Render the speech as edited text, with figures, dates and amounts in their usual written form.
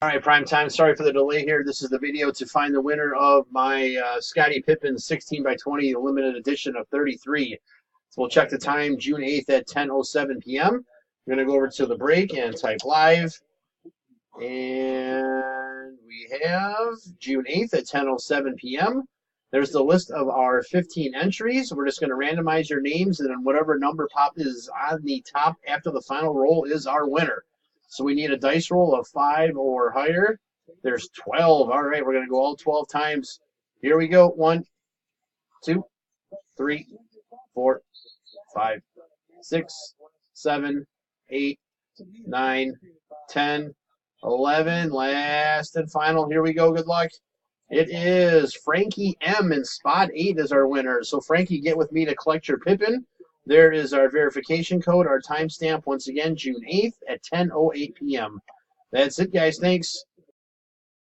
All right, prime time. Sorry for the delay here. This is the video to find the winner of my Scottie Pippen 16 by 20 limited edition of 33. So we'll check the time June 8th at 10:07 p.m. We're going to go over to the break and type live. And we have June 8th at 10:07 p.m. There's the list of our 15 entries. We're just going to randomize your names, and then whatever number pop is on the top after the final roll is our winner. So we need a dice roll of 5 or higher. There's 12. All right, we're going to go all 12 times. Here we go. 1, 2, 3, 4, 5, 6, 7, 8, 9, 10, 11. Last and final. Here we go. Good luck. It is Frankie M. and Spot 8 is our winner. So, Frankie, get with me to collect your Pippin. There is our verification code, our timestamp, once again, June 8th at 10:08 p.m. That's it, guys. Thanks.